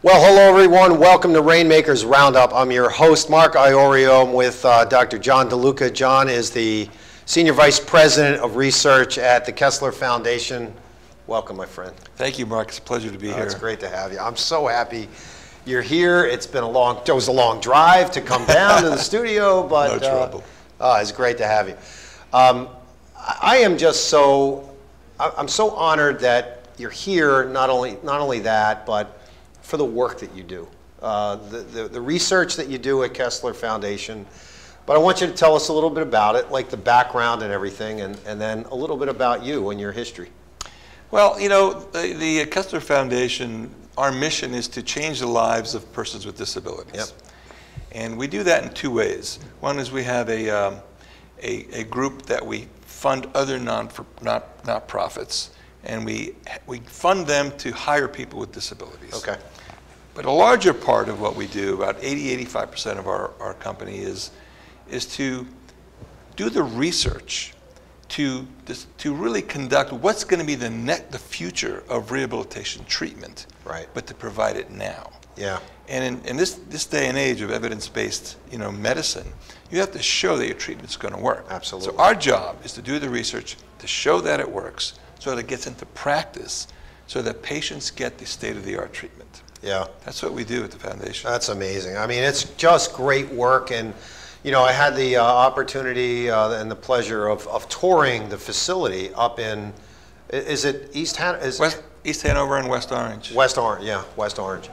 Well, hello everyone. Welcome to Rainmakers Roundup. I'm your host, Mark Iorio. I'm with Dr. John DeLuca. John is the Senior Vice President of Research at the Kessler Foundation. Welcome, my friend. Thank you, Mark. It's a pleasure to be here. It's great to have you. I'm so happy you're here. It was a long drive to come down to the studio, but no trouble. It's great to have you. I'm so honored that you're here. Not only that, but for the work that you do, the research that you do at Kessler Foundation. But I want you to tell us a little bit about it, like the background and everything, and then a little bit about you and your history. Well, you know, the Kessler Foundation, our mission is to change the lives of persons with disabilities. Yep. And we do that in two ways. One is we have a group that we fund other not-profits, and we fund them to hire people with disabilities. Okay. But a larger part of what we do, about 85% of our company is to do the research to really conduct what's going to be the future of rehabilitation treatment, right? But to provide it now. Yeah. And in this day and age of evidence-based, medicine, you have to show that your treatment's going to work. Absolutely. So our job is to do the research to show that it works, so that it gets into practice, so that patients get the state-of-the-art treatment. Yeah. That's what we do at the foundation. That's amazing. I mean, it's just great work, and I had the opportunity and the pleasure of touring the facility up in, is it East Hanover? East Hanover and West Orange. West Orange, yeah, West Orange.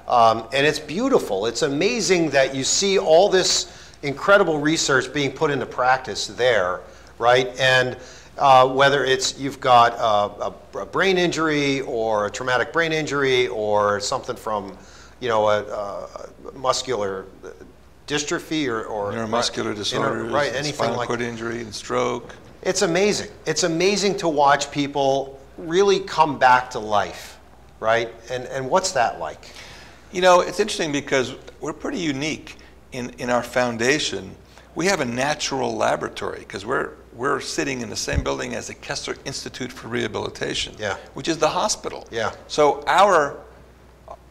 And it's beautiful. It's amazing that you see all this incredible research being put into practice there, right? And whether you've got a brain injury or a traumatic brain injury or something from, a muscular dystrophy or neuromuscular disorders, right? Anything spinal like cord injury and stroke. It's amazing. It's amazing to watch people really come back to life, right? And what's that like? It's interesting because we're pretty unique in our foundation. We have a natural laboratory because we're sitting in the same building as the Kessler Institute for Rehabilitation, yeah, which is the hospital. Yeah. So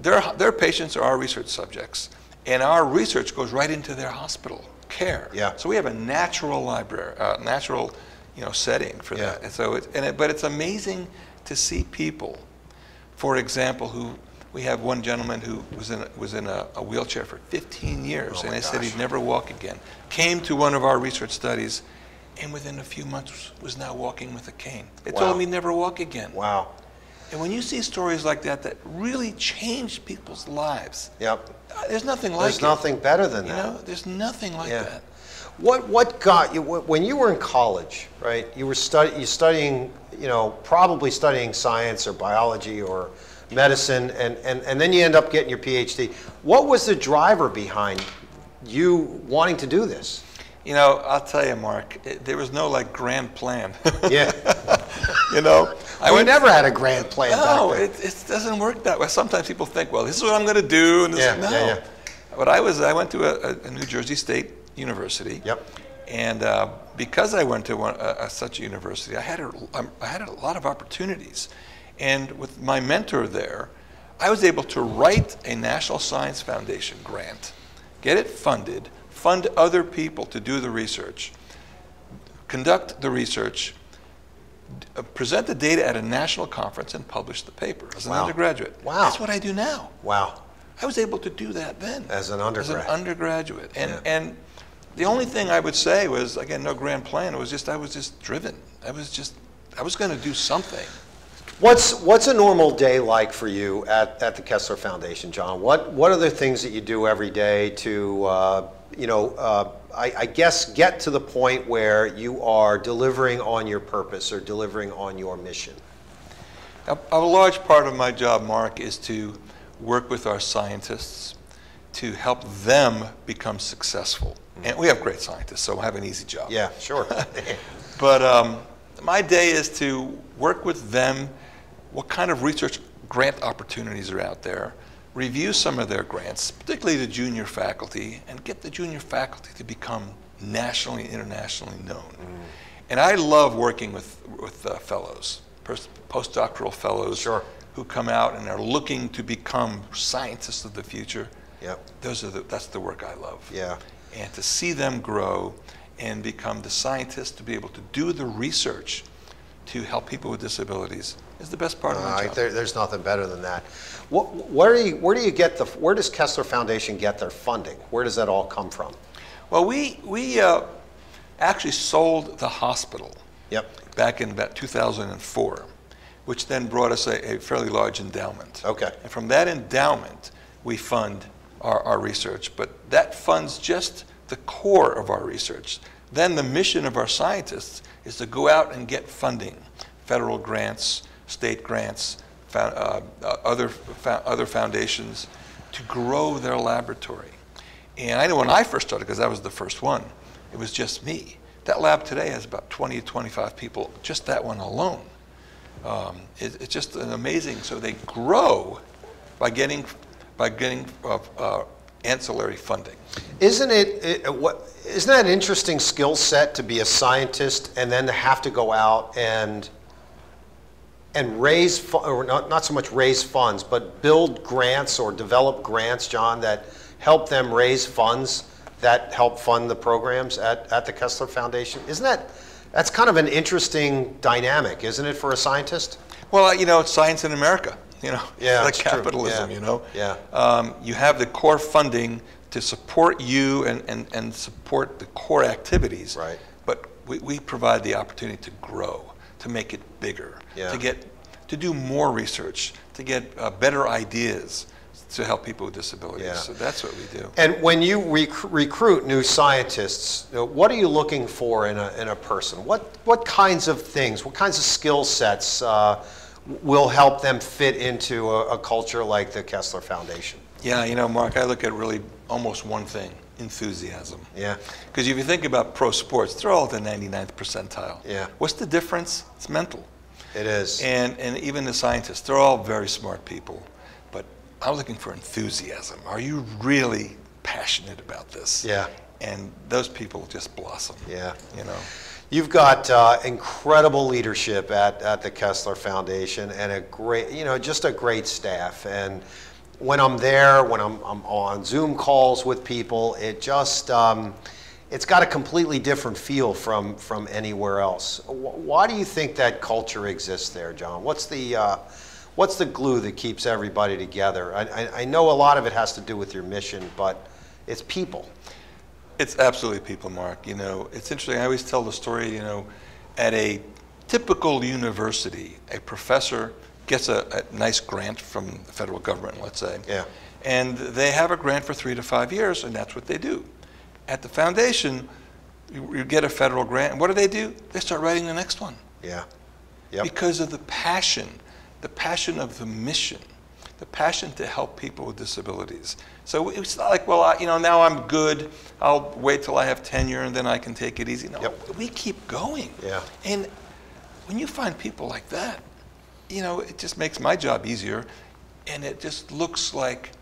their patients are our research subjects, and our research goes right into their hospital care. Yeah. So we have a natural library, natural, setting for yeah. that. And so but it's amazing to see people, for example, we have one gentleman who was in a wheelchair for 15 years, and they said he'd never walk again. Came to one of our research studies, and within a few months was now walking with a cane. They told him he'd never walk again. Wow. And when you see stories like that really change people's lives, yep, there's nothing like it. There's nothing better than that. There's nothing like that. What got you when you were in college, right? You were studying, probably studying science or biology or medicine, and then you end up getting your PhD. What was the driver behind you wanting to do this? I'll tell you, Mark, there was no grand plan. Yeah. We never had a grand plan. No, it doesn't work that way. Sometimes people think, well, this is what I'm going to do. And this no. But I went to a New Jersey State University. Yep. And because I went to such a university, I had a lot of opportunities. And with my mentor there, I was able to write a National Science Foundation grant, get it funded, fund other people to do the research, conduct the research, present the data at a national conference, and publish the paper as an undergraduate. Wow. That's what I do now. Wow. I was able to do that then. As an undergraduate. And the only thing I would say was, again, no grand plan. I was just driven. I was going to do something. What's a normal day like for you at the Kessler Foundation, John? What are the things that you do every day to, I guess, get to the point where you are delivering on your purpose or delivering on your mission? A large part of my job, Mark, is to work with our scientists to help them become successful. And we have great scientists, so I have an easy job. Yeah, sure. But my day is to work with them, what kind of research grant opportunities are out there, review some of their grants, particularly the junior faculty, and get the junior faculty to become nationally and internationally known. And I love working with fellows, postdoctoral fellows. Sure. who come out and are looking to become scientists of the future, Yep. that's the work I love. Yeah. And to see them grow and become the scientists, to be able to do the research to help people with disabilities is the best part of my job. There's nothing better than that. Where do you get where does Kessler Foundation get their funding? Where does that all come from? Well, we actually sold the hospital Yep. back in about 2004, which then brought us a fairly large endowment. Okay. And from that endowment, we fund our research, but that funds just the core of our research. Then the mission of our scientists is to go out and get funding, federal grants, state grants, other foundations, to grow their laboratory. And I know when I first started, because I was the first one, it was just me. That lab today has about 20 to 25 people, just that one alone. It's just an amazing. So they grow by getting ancillary funding. Isn't that an interesting skill set to be a scientist and then to have to go out and raise, or not so much raise funds, but build grants or develop grants, John, that help them raise funds that help fund the programs at the Kessler Foundation? That's kind of an interesting dynamic, isn't it, for a scientist? Well, it's science in America. Yeah, like capitalism. True. Yeah. You have the core funding to support you and support the core activities. Right. But we provide the opportunity to grow, to make it bigger, Yeah. to do more research, to get better ideas to help people with disabilities. Yeah. So that's what we do. And when you recruit new scientists, what are you looking for in a person? What kinds of things, what kinds of skill sets will help them fit into a culture like the Kessler Foundation? Yeah, Mark, I look at really almost one thing: enthusiasm. Yeah. Because if you think about pro sports, they're all at the 99th percentile. Yeah. What's the difference? It's mental. It is. And even the scientists, they're all very smart people. But I'm looking for enthusiasm. Are you really passionate about this? Yeah. And those people just blossom. Yeah. You've got incredible leadership at the Kessler Foundation and a great, just a great staff. And when I'm there, when I'm on Zoom calls with people, it just, it's got a completely different feel from anywhere else. Why do you think that culture exists there, John? What's the glue that keeps everybody together? I know a lot of it has to do with your mission, but it's people. It's absolutely people, Mark. It's interesting. I always tell the story, at a typical university, a professor gets a nice grant from the federal government, let's say. Yeah. And they have a grant for 3 to 5 years, and that's what they do. At the foundation, you get a federal grant, and what do? They start writing the next one. Yeah. Yep. Because of the passion of the mission, the passion to help people with disabilities. So it's not like, well, now I'm good. I'll wait till I have tenure and then I can take it easy. No, Yep. We keep going. Yeah. And when you find people like that, it just makes my job easier, and it just looks like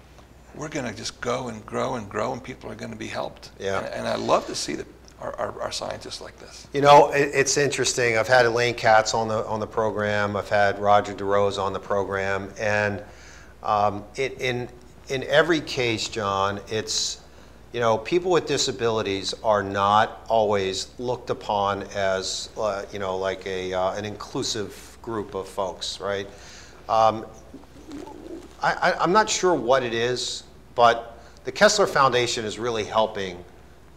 we're going to just go and grow and grow, and people are going to be helped. Yeah. And I love to see our scientists like this. It's interesting. I've had Elaine Katz on the program. I've had Roger DeRose on the program, and in every case, John, it's people with disabilities are not always looked upon as like an inclusive group of folks, right? I'm not sure what it is, but the Kessler Foundation is really helping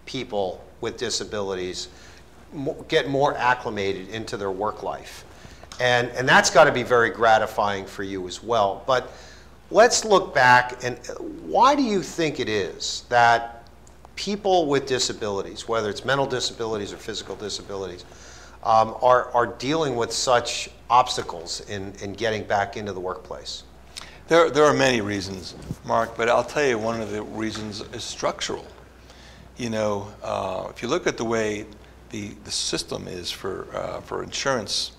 people with disabilities get more acclimated into their work life. And that's got to be very gratifying for you as well. But let's look back, and why do you think it is that people with disabilities, whether it's mental disabilities or physical disabilities, are dealing with such obstacles in getting back into the workplace? There are many reasons, Mark, but I'll tell you one of the reasons is structural. If you look at the way the system is for insurance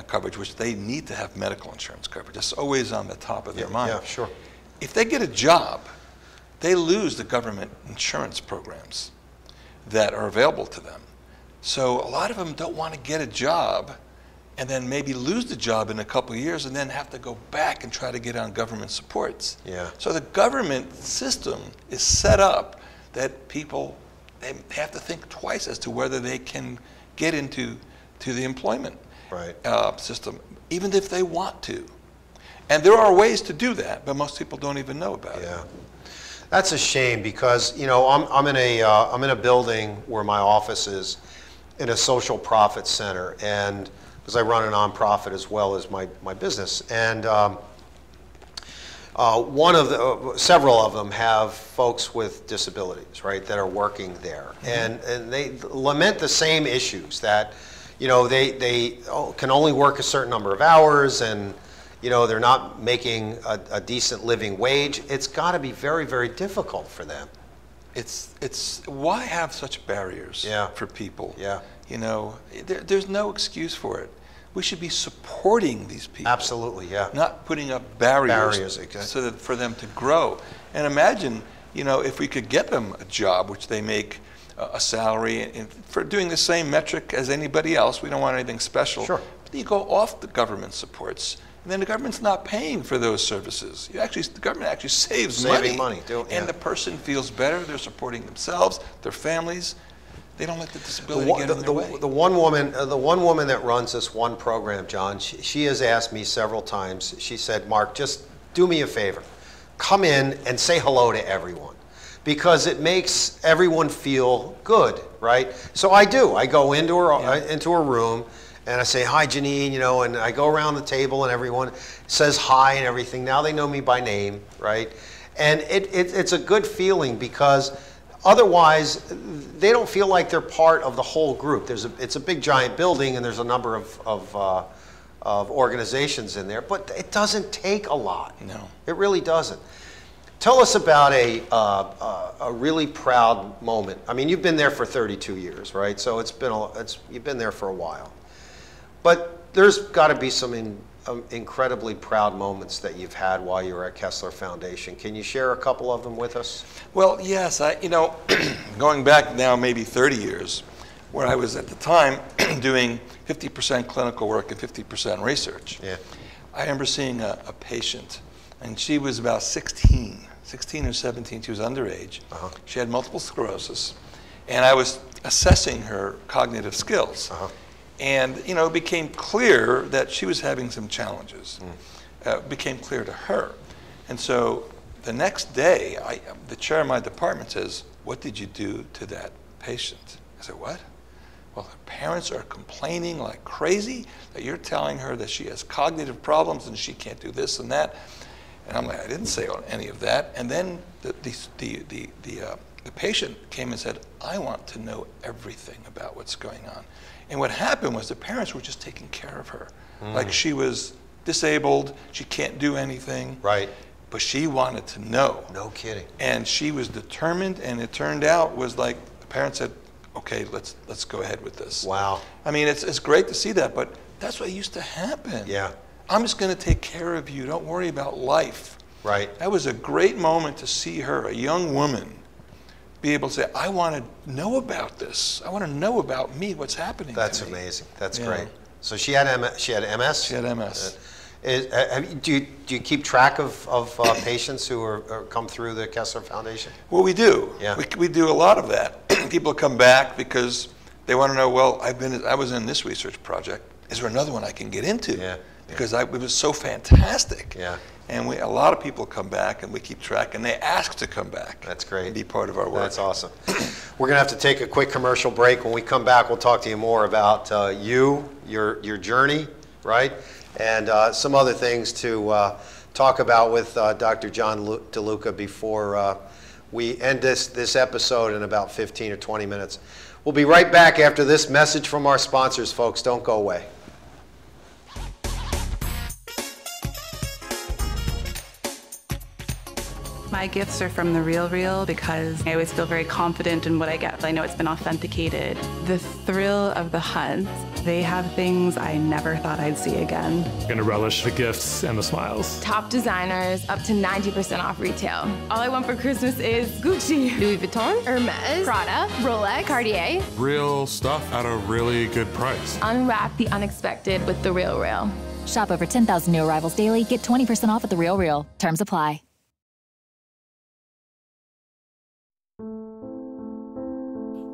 coverage, which they need to have medical insurance coverage, that's always on the top of their mind. Yeah, sure. If they get a job, they lose the government insurance programs that are available to them. So a lot of them don't want to get a job and then maybe lose the job in a couple of years and then have to go back and try to get on government supports. Yeah. So the government system is set up that people, they have to think twice as to whether they can get into the employment system, even if they want to. And there are ways to do that, but most people don't even know about it. That's a shame because, you know, I'm in a building where my office is in a social profit center, and because I run a nonprofit as well as my business, and several of them have folks with disabilities, right, that are working there, and they lament the same issues that, you know, they can only work a certain number of hours, and you know, they're not making a decent living wage. It's got to be very, very difficult for them. It's why have such barriers for people? You know, there's no excuse for it. We should be supporting these people. Absolutely, not putting up barriers exactly. so that for them to grow. And imagine, you know, if we could get them a job which they make a salary for doing the same metric as anybody else. We don't want anything special. Sure. But you go off the government supports, and then the government's not paying for those services. The government actually saves money. And the person feels better. They're supporting themselves, their families. They don't let the disability get in their way. The one woman that runs this one program, John, she has asked me several times. She said, "Mark, just do me a favor. Come in and say hello to everyone, because it makes everyone feel good, right?" So I do. I go into her room. And I say, "Hi, Janine," you know, and I go around the table and everyone says hi and everything. Now they know me by name, right? And it's a good feeling because otherwise they don't feel like they're part of the whole group. It's a big giant building and there's a number of organizations in there, but it doesn't take a lot. No. It really doesn't. Tell us about a really proud moment. I mean, you've been there for 32 years, right? So you've been there for a while. But there's got to be some incredibly proud moments that you've had while you were at Kessler Foundation. Can you share a couple of them with us? Well, yes. You know, going back now maybe 30 years, where I was at the time doing 50% clinical work and 50% research. I remember seeing a patient, and she was about 16 or 17. She was underage. She had multiple sclerosis, and I was assessing her cognitive skills. And, you know, it became clear that she was having some challenges. It became clear to her. And so the next day, the chair of my department says, "What did you do to that patient?" I said, "What?" "Well, her parents are complaining like crazy that you're telling her that she has cognitive problems and she can't do this and that." And I'm like, "I didn't say any of that." And then the patient came and said, "I want to know everything about what's going on." And what happened was the parents were just taking care of her. Like she was disabled, she can't do anything. Right. But she wanted to know. No kidding. And she was determined, and it turned out was like the parents said, "Okay, let's go ahead with this." Wow. I mean, it's great to see that, but that's what used to happen. Yeah. "I'm just going to take care of you. Don't worry about life." Right. That was a great moment to see her, a young woman, be able to say, "I want to know about this. I want to know about me, what's happening." That's amazing. That's great. So she had MS. She had MS. She had MS. Do you keep track of patients who come through the Kessler Foundation? Well, we do. Yeah. We do a lot of that. People come back because they want to know. Well, I was in this research project. Is there another one I can get into? Yeah. Because it was so fantastic. Yeah. And a lot of people come back, and we keep track, and they ask to come back. That's great. And be part of our work. That's awesome. We're going to have to take a quick commercial break. When we come back, we'll talk to you more about your journey, right? And some other things to talk about with Dr. John DeLuca before we end this episode in about 15 or 20 minutes. We'll be right back after this message from our sponsors, folks. Don't go away. My gifts are from The RealReal because I always feel very confident in what I get. I know it's been authenticated. The thrill of the hunt They have things I never thought I'd see again. Gonna relish the gifts and the smiles. Top designers, up to 90% off retail. All I want for Christmas is Gucci, Louis Vuitton, Hermes, Prada, Rolex, Cartier. Real stuff at a really good price. Unwrap the unexpected with The Real Real. Shop over 10,000 new arrivals daily. Get 20% off at The Real Real. Terms apply.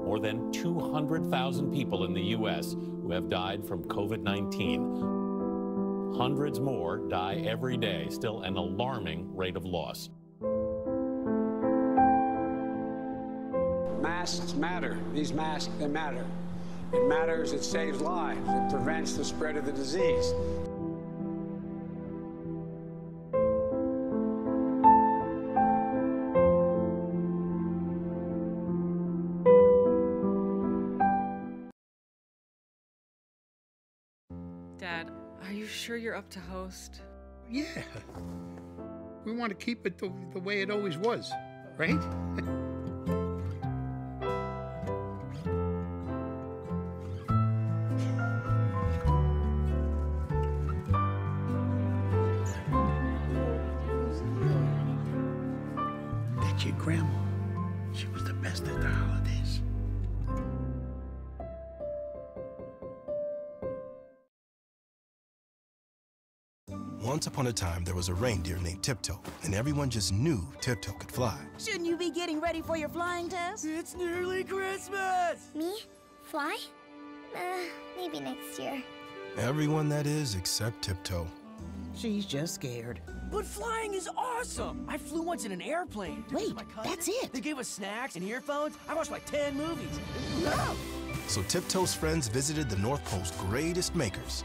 More than 200,000 people in the U.S. who have died from COVID-19. Hundreds more die every day, still an alarming rate of loss. Masks matter. These masks, they matter. It matters, it saves lives, it prevents the spread of the disease. Dad, are you sure you're up to host? Yeah. We want to keep it the way it always was, right? That's your grandma. She was the best at the holidays. Once upon a time, there was a reindeer named Tiptoe, and everyone just knew Tiptoe could fly. Shouldn't you be getting ready for your flying test? It's nearly Christmas! Me? Fly? Maybe next year. Everyone, that is, except Tiptoe. She's just scared. But flying is awesome! I flew once in an airplane. Wait, that's it? They gave us snacks and earphones. I watched like 10 movies. So Tiptoe's friends visited the North Pole's greatest makers,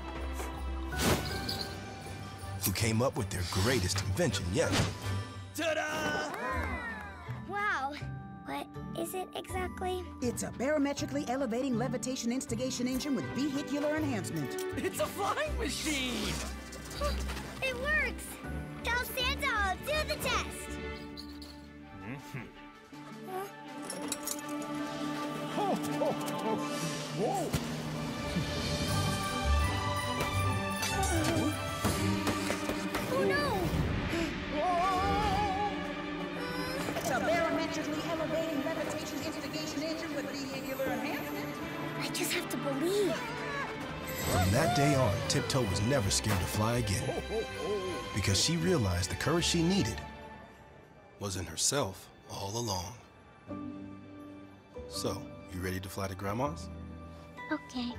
who came up with their greatest invention yet. Ta-da! Wow. What is it exactly? It's a barometrically elevating levitation instigation engine with vehicular enhancement. It's a flying machine! It works! Tell Santa I'll do the test! Ho, ho, ho. Whoa! Oh no! It's a barometrically elevating levitation instigation engine with vehicular enhancement. I just have to believe. From that day on, Tiptoe was never scared to fly again, because she realized the courage she needed was in herself all along. So, you ready to fly to Grandma's? Okay.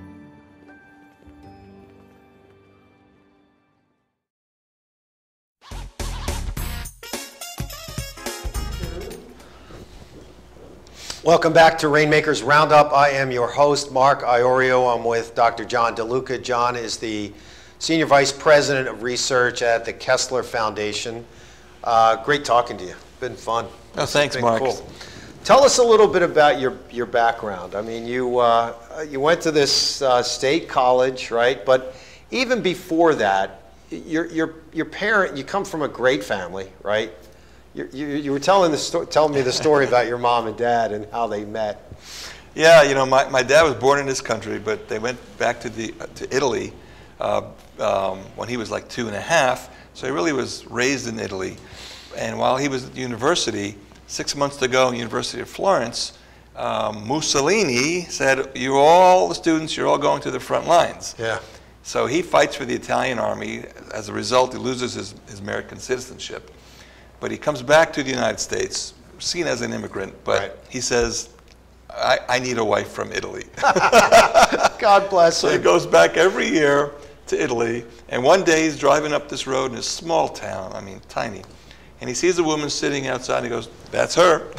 Welcome back to Rainmakers Roundup. I am your host, Mark Iorio. I'm with Dr. John DeLuca. John is the Senior Vice President of Research at the Kessler Foundation. Great talking to you. Been fun. Oh, thanks, Mark. Cool. Tell us a little bit about your background. I mean, you went to this state college, right? But even before that, your parent, you come from a great family, right? You were telling me the story about your mom and dad and how they met. Yeah, you know, my dad was born in this country, but they went back to Italy when he was like 2.5. So he really was raised in Italy. And while he was at the university, 6 months to go in the University of Florence, Mussolini said, all the students, you're all going to the front lines. Yeah. So he fights for the Italian army. As a result, he loses his American citizenship. But he comes back to the United States, seen as an immigrant, but right. He says, I need a wife from Italy. God bless him. So he goes back every year to Italy, and one day he's driving up this road in a small town, I mean, tiny, and he sees a woman sitting outside, and he goes, that's her.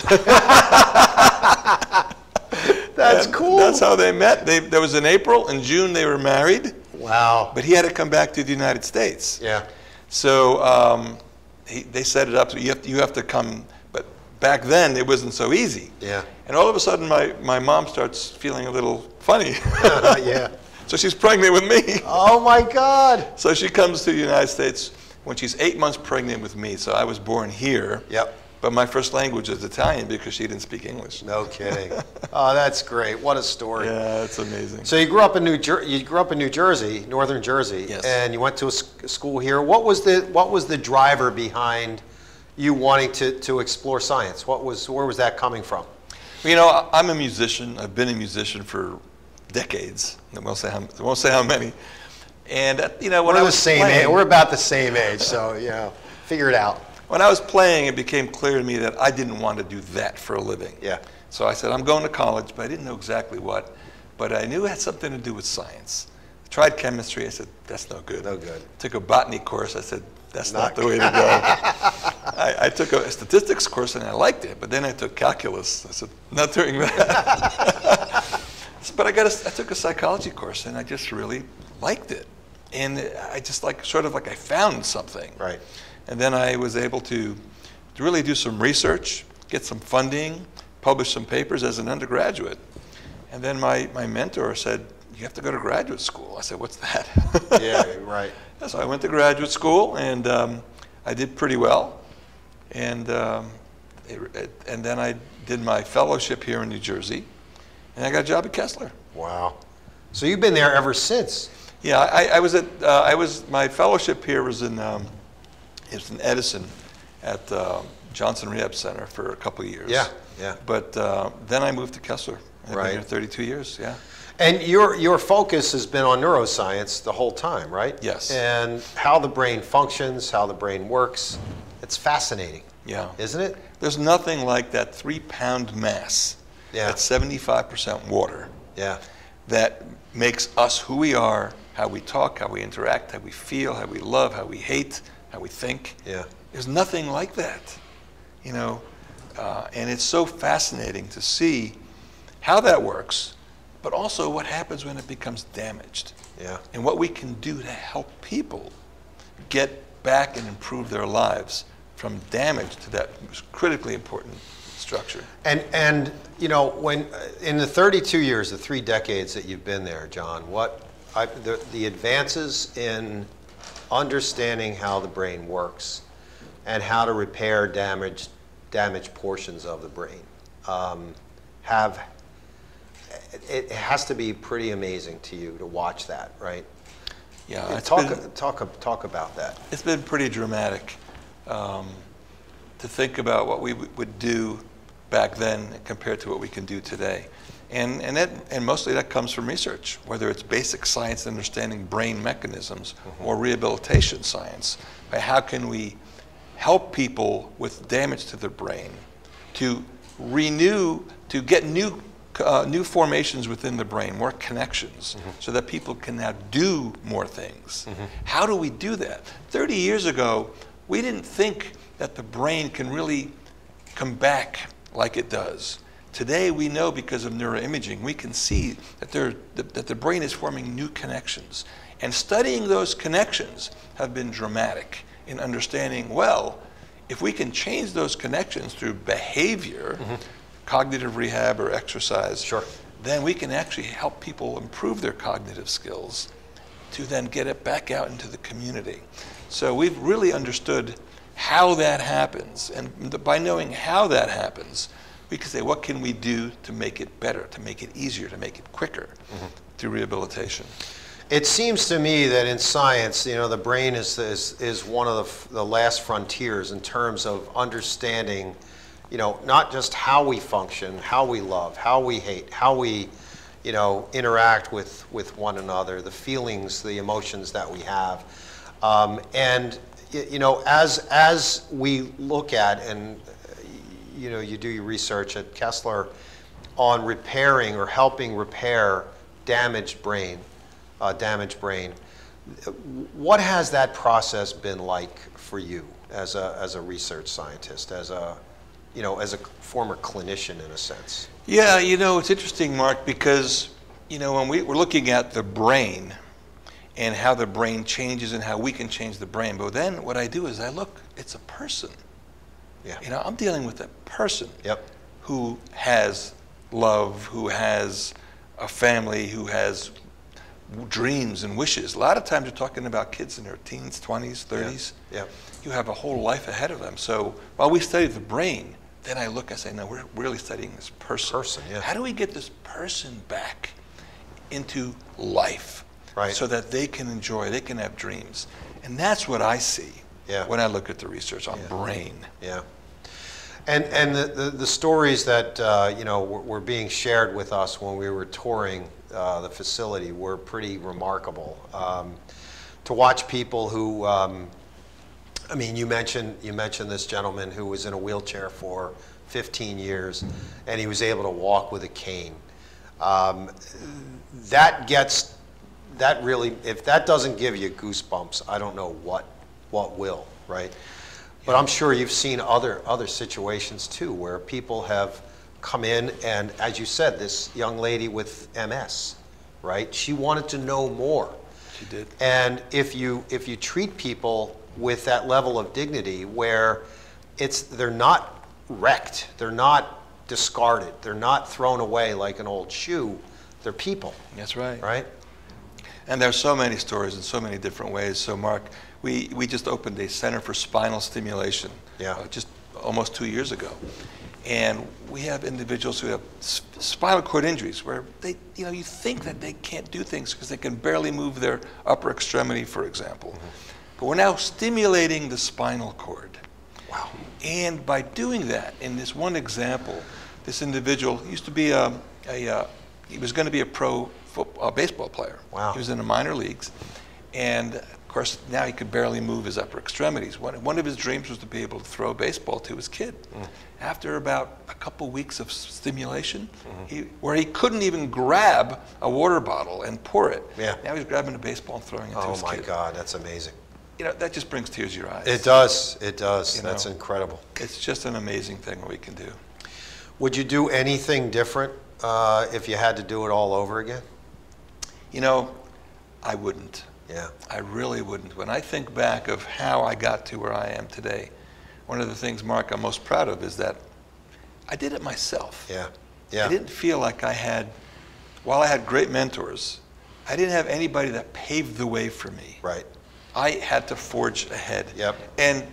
That's cool. That's how they met. There was in April. In June, they were married. Wow. But he had to come back to the United States. Yeah. So they set it up, so you have to come, but back then it wasn't so easy. Yeah. And all of a sudden my mom starts feeling a little funny. Yeah. So she's pregnant with me. Oh my God. So she comes to the United States when she's 8 months pregnant with me. So I was born here. Yep. But my first language is Italian because she didn't speak English. No kidding. Oh, that's great. What a story. Yeah, it's amazing. So you grew up in New Jersey, northern Jersey, Yes. and you went to a school here. What was the driver behind you wanting to explore science? Where was that coming from? You know, I'm a musician. I've been a musician for decades. I won't say how many. And you know, when I was playing, we're about the same age, so you know, figure it out. When I was playing, it became clear to me that I didn't want to do that for a living. Yeah. So I said, I'm going to college, but I didn't know exactly what. But I knew it had something to do with science. I tried chemistry. I said, that's no good. No good. Took a botany course. I said, that's not the way to go. I took a statistics course, and I liked it. But then I took calculus. I said, not doing that. But I took a psychology course, and I just really liked it. And I just sort of I found something. Right. And then I was able to really do some research, get some funding, publish some papers as an undergraduate. And then my mentor said, you have to go to graduate school. I said, what's that? Yeah, right. So I went to graduate school, and I did pretty well. And then I did my fellowship here in New Jersey, and I got a job at Kessler. Wow. So you've been there ever since? Yeah, my fellowship here was in Edison at Johnson Rehab Center for a couple of years. Yeah, yeah. But then I moved to Kessler. I've been here 32 years, yeah. And your focus has been on neuroscience the whole time, right? Yes. And how the brain functions, how the brain works. It's fascinating. Yeah. Isn't it? There's nothing like that 3-pound mass. Yeah. That's 75% water. Yeah. That makes us who we are, how we talk, how we interact, how we feel, how we love, how we hate, how we think. Yeah. There's nothing like that, you know. And it's so fascinating to see how that works, but also what happens when it becomes damaged. Yeah. And what we can do to help people get back and improve their lives from damage to that critically important structure. And you know, when in the 32 years, the 3 decades that you've been there, John, the advances in understanding how the brain works and how to repair damaged portions of the brain it has to be pretty amazing to you to watch that, right? Yeah. Talk about that. It's been pretty dramatic to think about what we would do back then compared to what we can do today. And mostly that comes from research, whether it's basic science understanding brain mechanisms or rehabilitation science. How can we help people with damage to their brain to get new formations within the brain, more connections, so that people can now do more things. How do we do that? 30 years ago, we didn't think that the brain can really come back like it does. Today, we know because of neuroimaging, we can see that the brain is forming new connections. And studying those connections have been dramatic in understanding, well, if we can change those connections through behavior, cognitive rehab or exercise, then we can actually help people improve their cognitive skills to then get it back out into the community. So we've really understood how that happens. And by knowing how that happens, we can say, what can we do to make it better, to make it easier, to make it quicker through rehabilitation? It seems to me that in science, you know, the brain is one of the last frontiers in terms of understanding, you know, not just how we function, how we love, how we hate, how we, you know, interact with one another, the feelings, the emotions that we have. And, you know, as we look at, and, you know, you do your research at Kessler on repairing or helping repair damaged brain, what has that process been like for you as a research scientist, as a former clinician in a sense? Yeah, you know, it's interesting, Mark, because, you know, when we're looking at the brain and how the brain changes and how we can change the brain, but then what I do is I look, it's a person. Yeah. You know, I'm dealing with a person who has love, who has a family, who has dreams and wishes. A lot of times you're talking about kids in their teens, 20s, 30s. Yeah. You have a whole life ahead of them. So while we study the brain, then I look and say, no, we're really studying this person. Yeah. How do we get this person back into life, right, so that they can enjoy, they can have dreams? And that's what I see when I look at the research on brain. Yeah. And the stories that were being shared with us when we were touring the facility were pretty remarkable. To watch people who, I mean, you mentioned this gentleman who was in a wheelchair for 15 years, and he was able to walk with a cane. That really, if that doesn't give you goosebumps, I don't know what will, right? But I'm sure you've seen other situations too, where people have come in, and as you said, this young lady with MS, right? She wanted to know more. She did. And if you treat people with that level of dignity, where they're not wrecked, they're not discarded, they're not thrown away like an old shoe, they're people. That's right. Right? And there's so many stories in so many different ways. So Mark, we just opened a Center for Spinal Stimulation just almost 2 years ago. And we have individuals who have spinal cord injuries where they, you think that they can't do things because they can barely move their upper extremity, for example. But we're now stimulating the spinal cord. Wow. And by doing that, in this one example, this individual used to be he was going to be a pro baseball player. Wow. He was in the minor leagues. And of course, now he could barely move his upper extremities. One of his dreams was to be able to throw a baseball to his kid. After about a couple weeks of stimulation, where he couldn't even grab a water bottle and pour it, now he's grabbing a baseball and throwing it to his kid. Oh my God, that's amazing. That just brings tears to your eyes. It does, it does. That's incredible. It's just an amazing thing what we can do. Would you do anything different if you had to do it all over again? I wouldn't. Yeah. I really wouldn't. When I think back of how I got to where I am today, one of the things, Mark, I'm most proud of is that I did it myself. Yeah. Yeah. I didn't feel like while I had great mentors, I didn't have anybody that paved the way for me. Right. I had to forge ahead. Yep. And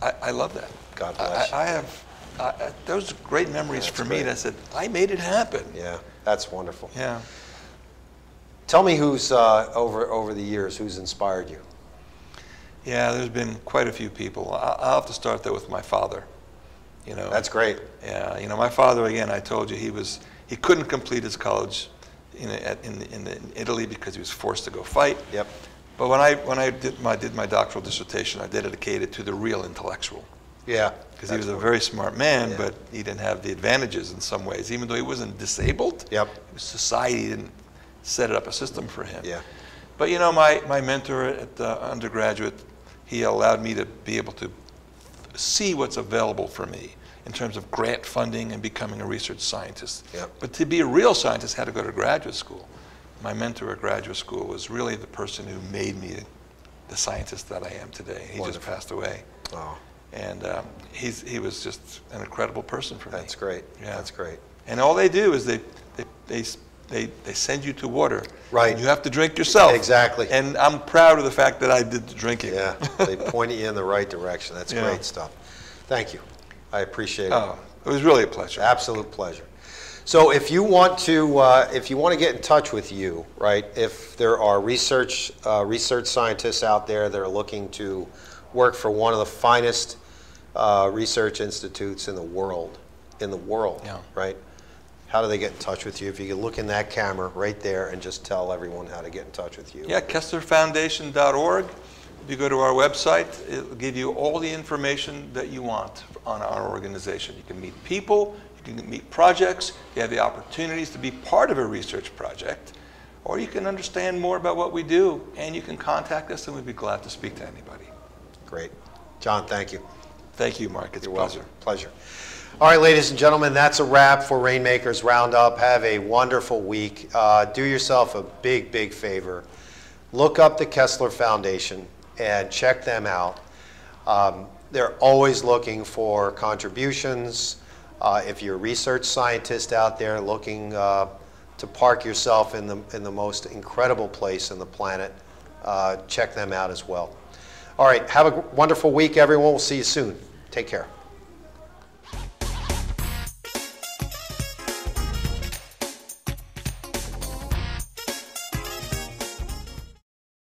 I love that. God bless you. I have those great memories for me that said, I made it happen. Yeah, that's wonderful. Yeah. Tell me who's, over the years, who's inspired you? Yeah, there's been quite a few people. I'll have to start though with my father. That's great. Yeah, my father, again, I told you he couldn't complete his college in Italy because he was forced to go fight. Yep. But when I did my doctoral dissertation, I dedicated it to the real intellectual. Yeah. Because he was a very smart man, but he didn't have the advantages in some ways. Even though he wasn't disabled, society didn't set up a system for him. Yeah. But my mentor at undergraduate, he allowed me to be able to see what's available for me in terms of grant funding and becoming a research scientist. Yep. But to be a real scientist, I had to go to graduate school. My mentor at graduate school was really the person who made me the scientist that I am today. He just passed away. Oh. And he was just an incredible person for me. That's great. Yeah. That's great. And all they do is they send you to water. Right. And you have to drink yourself. Exactly. And I'm proud of the fact that I did the drinking. Yeah. They pointed you in the right direction. That's great stuff. Thank you. I appreciate it. Oh, it was really a pleasure. Absolute pleasure. So if you want to get in touch with you, right? If there are research scientists out there that are looking to work for one of the finest research institutes in the world, right? How do they get in touch with you? If you could look in that camera right there and just tell everyone how to get in touch with you. Yeah, KesslerFoundation.org. If you go to our website, it'll give you all the information that you want on our organization. You can meet people, you can meet projects, you have the opportunities to be part of a research project, or you can understand more about what we do, and you can contact us, and we'd be glad to speak to anybody. Great. John, thank you. Thank you, Mark. It's a pleasure. Pleasure. All right, ladies and gentlemen, that's a wrap for Rainmakers Roundup. Have a wonderful week. Do yourself a big, big favor. Look up the Kessler Foundation and check them out. They're always looking for contributions. If you're a research scientist out there looking to park yourself in the most incredible place on the planet. Check them out as well. All right, have a wonderful week, everyone. We'll see you soon. Take care.